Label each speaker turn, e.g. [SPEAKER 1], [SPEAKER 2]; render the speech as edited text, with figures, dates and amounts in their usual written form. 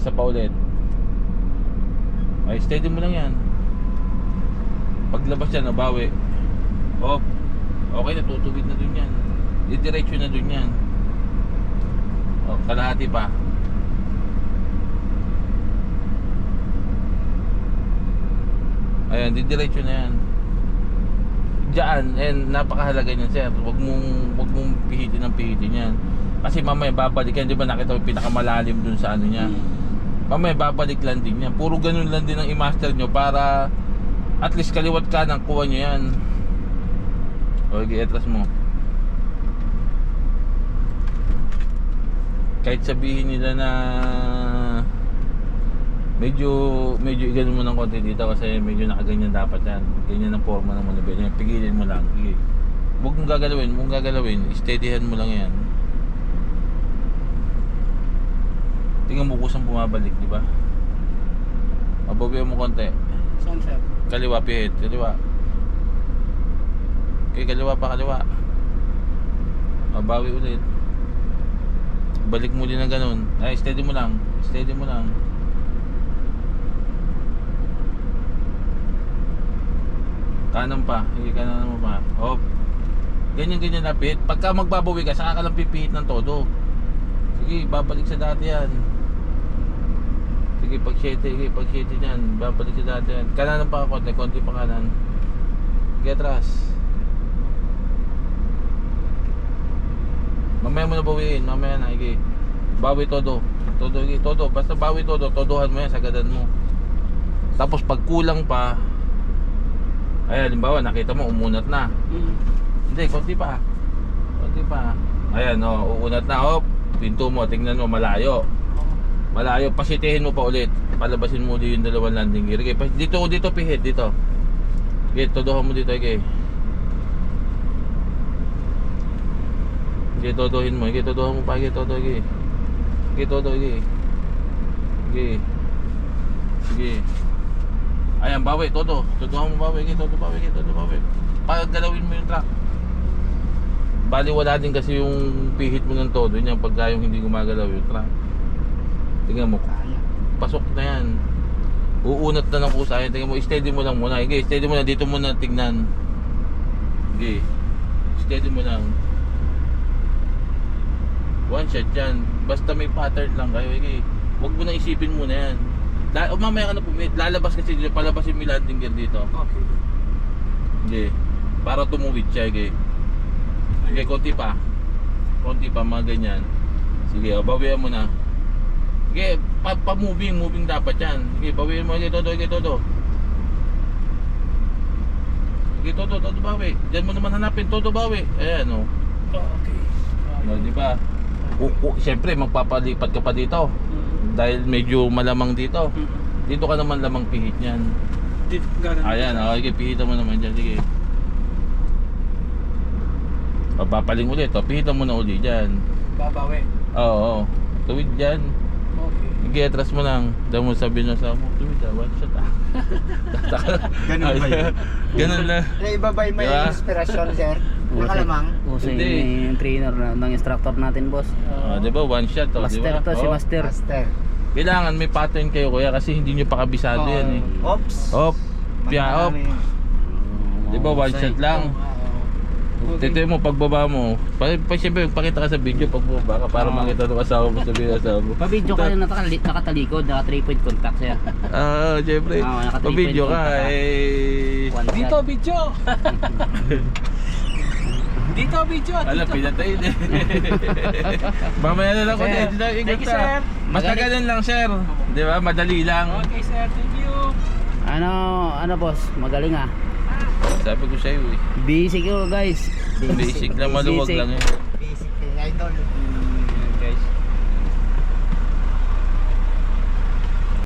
[SPEAKER 1] Isa pa ulit. Ay, steady mo lang yan. Paglabas yan, nabawi. Op. Okay na, tutubig na dun yan. Didiretso na dun yan. O, kalahati pa. Ayan, didiretso na yan. Diyan, napakahalaga niyan, sir. Huwag mong pihitin ng pihitin yan. Kasi mamaya babalik yan, di ba nakita mo pinakamalalim dun sa ano niya. Mamaya babalik lang din yan. Puro ganun lang din ang i-master nyo para at least kaliwat ka nang kuha nyo yan. Okay, atras mo. Kahit sabihin nila na medyo iganon mo ng konti dito kasi medyo nakaganyan dapat yan. Ganyan ang forma ng manubela. Pigilin mo lang. Huwag mong gagalawin. Steadyhan mo lang yan. Tingnan mo kusang bumabalik, di ba? Mabawihan mo konti.
[SPEAKER 2] Saan, sir?
[SPEAKER 1] Kaliwa, pihit. Kaliwa. Okay, kaliwa pa, kaliwa. Mabawi ulit. Balik muli na ganun. Ay, steady mo lang. Steady mo lang. Kanan pa. Hindi, kanan mo pa. Hop. Ganyan na pihit. Pagka magbabawi ka, saka ka lang pipihit ng todo. Sige, babalik sa dati yan. Sige, pag 7 yan. Babalik sa dati yan. Kanan pa konti. Konti pa kanan. Sige, atras. Mamaya mo na bawiin. Mamaya na. Sige. Bawi todo. Todo. Basta bawi todo. Todohan mo yan. Sagadan mo. Tapos pag kulang pa, ay, halimbawa, nakita mo, umunat na. Hindi, konti pa. Ayan, uunat na. Hop. Pinto mo, tingnan mo, malayo. Pasitihin mo pa ulit. Palabasin mo ulit yung dalawang landing gear. Okay, dito pihit, dito. Okay, todohan mo dito, okay. Okay, todohin mo. Okay, todohan mo pa, okay, todo, okay. Okay, todo, okay. Okay. Sige. Ayan, bawi, todo. Todohan mo bawi, okay, todo bawi. Paggalawin mo yung truck. Bali wala din kasi yung pihit mo ng todo niyan pagka yung hindi gumagalaw yung truck. Tingnan mo. Pasok na yan. Uunat na ng kusa. Tingnan mo, steady mo lang muna. Okay, steady mo na. Dito muna tignan. Okay. Steady mo lang. One shot yan. Basta may pattern lang kayo. Okay. Huwag mo na isipin muna yan. Mamaya ka na pumit. Lalabas kasi dito. Palabasin mo yung landing gear dito.
[SPEAKER 2] Okay.
[SPEAKER 1] Okay. Para tumuwid siya. Okay. Okay, konti pa, mga ganyan. Sige, bawian mo na. Okay, moving dapat yan. Okay, bawian mo, okay, todo. Okay, todo bawi. Diyan mo naman hanapin, todo bawi. Ayan, o.
[SPEAKER 2] Okay.
[SPEAKER 1] Di ba? Siyempre, magpapalipat ka pa dito. Dahil medyo malamang dito. Dito ka naman lamang pihit niyan. Ayan, okay, pihitan mo naman dyan, sige. Papaling ulit, pihitan mo na ulit dyan.
[SPEAKER 2] Babawi.
[SPEAKER 1] Oo. Tuwid dyan.
[SPEAKER 2] Okay.
[SPEAKER 1] Sige, atras mo lang. Dahil mo sabihin na sa mo, tuwid one shot
[SPEAKER 2] Ganun ba yun?
[SPEAKER 1] Ganun lang.
[SPEAKER 2] Iba ba yung may inspirasyon, sir? Nakalamang?
[SPEAKER 3] Uso yung trainer ng instructor natin, boss.
[SPEAKER 1] Di ba, one shot to, di ba?
[SPEAKER 3] Master to, si Master.
[SPEAKER 1] Kailangan may pattern kayo kuya kasi hindi nyo pa kabisado yan eh.
[SPEAKER 2] Ops.
[SPEAKER 1] Hop. Pia, hop. Di ba, one shot lang. Tito mo, pagbaba mo. Siyempre, pakita ka sa video pagbaba ka para makita ng asawa mo, sabihin ng asawa mo.
[SPEAKER 3] Pa-video ka yung nakatalikod, naka 3-point contact, sir.
[SPEAKER 1] Siyempre. Pa-video ka eh.
[SPEAKER 2] Dito, video! Dito, video!
[SPEAKER 1] Alam, pinatay eh. Mamaya na lang ko din.
[SPEAKER 2] Thank you, sir.
[SPEAKER 1] Basta ganun lang, sir. Di ba? Madali lang.
[SPEAKER 2] Okay, sir. Thank you.
[SPEAKER 3] Ano boss, magaling ah.
[SPEAKER 1] Sabi ko sa'yo eh.
[SPEAKER 3] Basic yun guys.
[SPEAKER 1] Basic lang, maluwag lang eh.
[SPEAKER 2] Basic, idol.